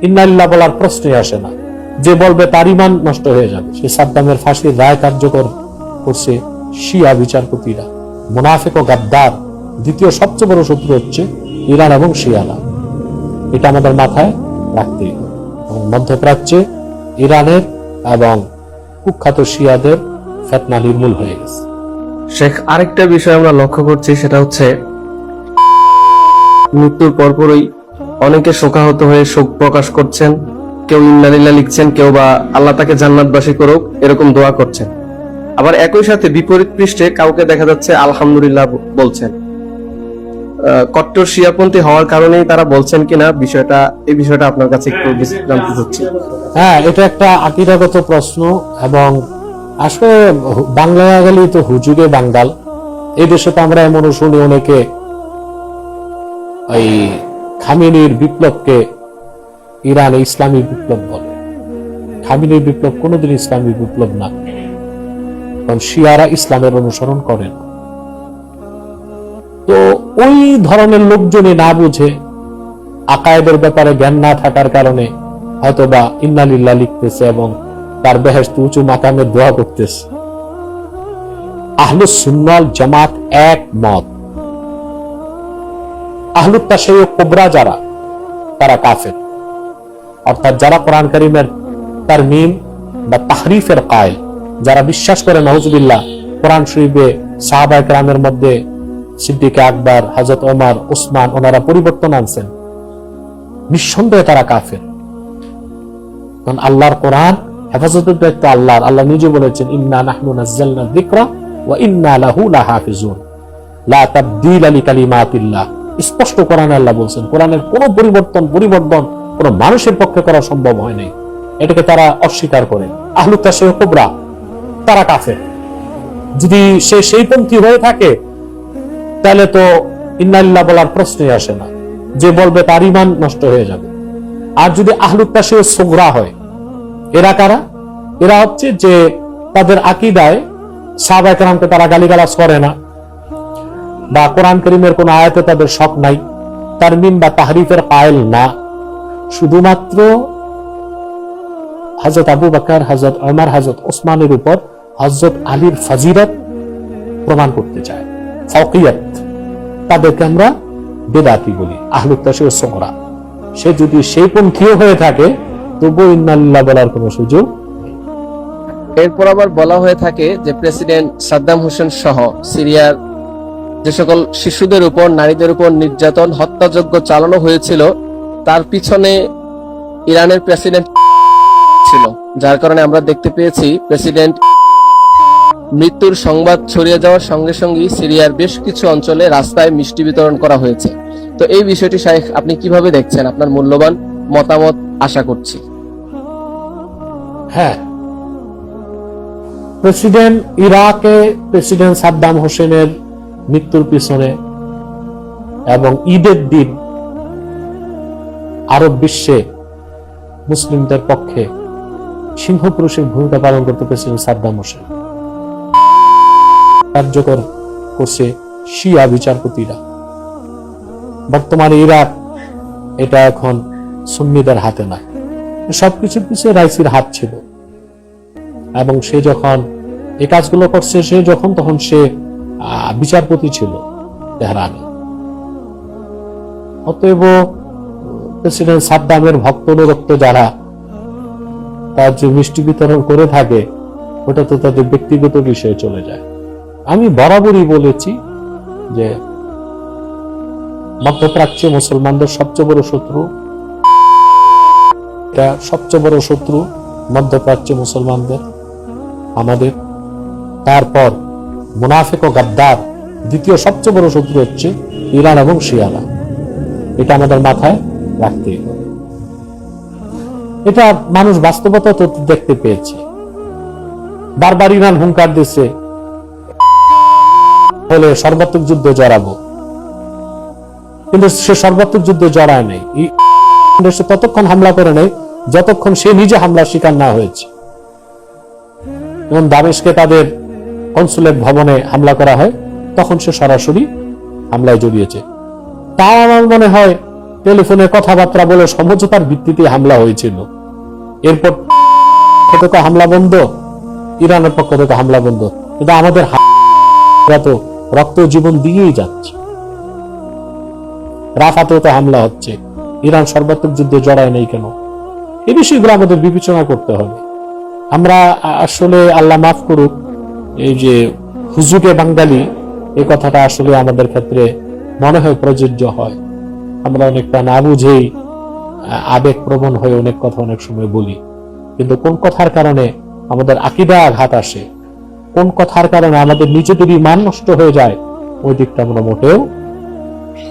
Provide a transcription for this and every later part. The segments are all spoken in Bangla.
ইন্না লিল্লাহ বলার প্রশ্নই আসে না। যে বলবে তার ঈমান নষ্ট হয়ে যাবে। সে সাদ্দামের ফাঁসির রায় কার্যকর করছে শিয়া বিচারপতিরা। মুনাফিক ও গাদ্দার দ্বিতীয় সবচেয়ে বড় শত্রু হচ্ছে ইরান এবং শিয়ারা। এটা আমাদের মাথায় রাখতেই হবে। এবং মধ্যপ্রাচ্যে ইরানের এবং কুখ্যাত শিয়াদের ফিতনা নির্মূল হয়ে গেছে। শেখ, আরেকটা বিষয় আমরা লক্ষ্য করছি, সেটা হচ্ছে মৃত্যুর পরপরই অনেকে শোকাহত হয়ে শোক প্রকাশ করছেন। কেউ ইন্না লিল্লাহ লিখছেন, কেউ বা আল্লাহ তাকে জান্নাতবাসী করুক এরকম দোয়া করছেন। আবার একই সাথে বিপরীত পৃষ্ঠে কাউকে দেখা যাচ্ছে আলহামদুলিল্লাহ বলছেন। কট্টর শিয়াপন্থী হওয়ার কারণেই তারা বলছেন কিনা এই বিষয়টা আপনার কাছে একটু জানতে চাচ্ছি। হ্যাঁ, এটা একটা আকীদাগত প্রশ্ন এবং আসলে বাংলায় গেলেই তো হুজুগে বাঙ্গাল। এই দেশে তো আমরা এমনও শুনি অনেকে এই খামেনির বিপ্লবকে ইরানে ইসলামী বিপ্লব বলে। খামেনির বিপ্লব কোনোদিন ইসলামী বিপ্লব না, কারণ শিয়ারা ইসলামের অনুসরণ করেন। তো ওই ধরনের লোকজনই না বুঝে, আকায়েদের ব্যাপারে জ্ঞান না থাকার কারণে হয়তোবা ইন্না লিল্লাহ লিখতেছে এবং তার বেহেশত উঁচু মাকামে দোয়া করতেছে। আহলুস সুন্নাহ ওয়াল জামাত এক মত, আহলুত তাশাইয়ুক কুবরা যারা, তারা কাফের। অর্থাৎ যারা কোরআন কারীমের তারমিম বা তাহরিফের কায়েল, যারা বিশ্বাস করে নাউজুবিল্লাহ কোরআন শরীফে সাহাবায়ে কেরামের মধ্যে সিদ্দিক আকবর, হযরত ওমর, উসমান ওনারা পরিবর্তন আনছেন, নিঃসন্দেহে তারা কাফের। কারণ আল্লাহর কোরআন হেফাজতের দায়িত্ব আল্লাহর। আল্লাহ নিজে বলেছেন, ইন্না নাহনু নাযালনা যিকরা ওয়া ইন্না লাহু লাহাফিজুন লা তাবদীলা লিকালিমাতিল্লাহ। স্পষ্ট কোরআনে আল্লাহ বলছেন, কোরআনের কোনো পরিবর্তন কোনো মানুষের পক্ষে করা সম্ভব হয় নাই। এটাকে তারা অস্বীকার করে। আহলুত তাশাইয়ুক কুবরা তারা কাফের। যদি সে সেই পন্থী হয়ে থাকে তাহলে তো ইন্না লিল্লাহ বলার প্রশ্নই আসে না। যে বলবে তার ঈমান নষ্ট হয়ে যাবে। আর যদি আহলুত তাশাইয়ুক সুগরা হয়, এরা কারা? এরা হচ্ছে যে তাদের আকীদায় সাহাবায়ে কেরামকে তারা গালিগালাজ করে না, বা কোরআন কারীমের কোন আয়াতে তাদের শক নাই, তারমিম বা তাহরিফের কায়েল না। শুধুমাত্র হযরত আবু বকর, হযরত ওমর, হযরত ওসমানের উপর হযরত আলীর ফজিলত প্রমাণ করতে চায়, ফাওকিয়ত। তাদেরকে আমরা বেদাতি বলি, আহলুত তাশাইয়ুক সুগরা। সে যদি সেই পন্থীও হয়ে থাকে তবু ইন্না লিল্লাহ বলার কোনো সুযোগ। এরপর আবার বলা হয়ে থাকে যে প্রেসিডেন্ট সাদ্দাম হোসেন সহ সিরিয়ার যে সকল শিশুদের উপর, নারীদের উপর নির্যাতন, হত্যাযজ্ঞ চালানো হয়েছিল, তার পিছনে ইরানের প্রেসিডেন্ট ছিল। যার কারণে আমরা দেখতে পেয়েছি প্রেসিডেন্ট মৃত্যুর সংবাদ ছড়িয়ে যাওয়ার সঙ্গে সঙ্গে সিরিয়ার বেশ কিছু অঞ্চলে রাস্তায় মিষ্টি বিতরণ করা হয়েছে। তো এই বিষয়টি শাইখ আপনি কিভাবে দেখছেন? আপনার মূল্যবান মতামত আশা করছি। হ্যাঁ, ইরাকে প্রেসিডেন্ট সাদ্দাম হোসেনের মৃত্যুর পিছনে এবং ঈদের দিন আরব বিশ্বে মুসলিমদের পক্ষে সিংহপুরুষের ভূমিকা পালন করতে প্রেসিডেন্ট সাদ্দাম হোসেন। কার্যকর করছে শিয়া বিচারপতিরা। বর্তমানে ইরাক এটা এখন সুন্নিদের হাতে না, সবকিছুর পিছনে রাইসির হাত ছিল। এবং সে যখন এই কাজগুলো করছে, তখন সে বিচারপতি ছিল তেহরানে। অতএব প্রেসিডেন্ট সাদ্দামের ভক্ত অনুরক্ত যারা তার যে মিষ্টি বিতরণ করে থাকে, ওটা তো তাদের ব্যক্তিগত বিষয়ে চলে যায়। আমি বরাবরই বলেছি যে মধ্যপ্রাচ্যে মুসলমানদের সবচেয়ে বড় শত্রু, এটা সবচেয়ে বড় শত্রু মধ্যপ্রাচ্যে মুসলমানদের আমাদের। তারপর মুনাফিক ও গাদ্দার দ্বিতীয় সবচেয়ে বড় শত্রু হচ্ছে ইরান এবং শিয়ারা। এটা আমাদের মাথায় রাখতে হবে। এটা মানুষ বাস্তবতা তো দেখতে পেয়েছে। বারবার ইরান হুঙ্কার দিচ্ছে হলে সর্বাত্মক যুদ্ধে জড়াবো, কিন্তু সে সর্বাত্মক যুদ্ধে জড়ায় নাই। সে ততক্ষণ হামলা করে নাই যতক্ষণ সে নিজে হামলার শিকার না হয়েছে। এবং দামেস্কে তাদের কনসুলেট ভবনে হামলা করা হয়, তখন সে সরাসরি হামলায় জড়িয়েছে। তা আমার মনে হয় টেলিফোনে কথাবার্তা বলে সমঝোতার ভিত্তিতে হামলা হয়েছিল। এরপর পক্ষ থেকে হামলা বন্ধ, ইরানের পক্ষ থেকে হামলা বন্ধ, কিন্তু আমাদের তো রক্ত জীবন দিয়েই যাচ্ছে। রাফাতেও তো হামলা হচ্ছে, ইরান সর্বাত্মক যুদ্ধে জড়ায় নেই কেন? এই বিষয়গুলো আমাদের বিবেচনা করতে হবে। আমরা আসলে আল্লাহ মাফ করুক, এই যে হুজুগে বাঙালি, এই কথাটা আসলে আমাদের ক্ষেত্রে মনে হয় প্রযোজ্য হয়। আমরা অনেকটা না বুঝেই আবেগ প্রবণ হয়ে অনেক কথা অনেক সময় বলি, কিন্তু কোন কথার কারণে আমাদের আকীদা আঘাত আসে, কোন কথার কারণে আমাদের নিজেদেরই মান নষ্ট হয়ে যায়, ওই দিকটা আমরা মোটেও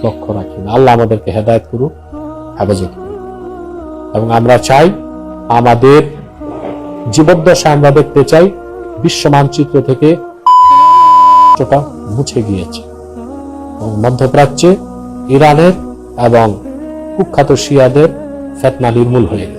লক্ষ্য রাখি না। আল্লাহ আমাদেরকে হেদায়েত করুক, হেফাজত করুক। এবং আমরা চাই আমাদের জীবদ্দশা আমরা দেখতে চাই বিশ্ব মানচিত্র থেকে মুছে গিয়েছে এবং মধ্যপ্রাচ্যে ইরানের এবং কুখ্যাত শিয়াদের ফিতনা নির্মূল হয়ে গেছে।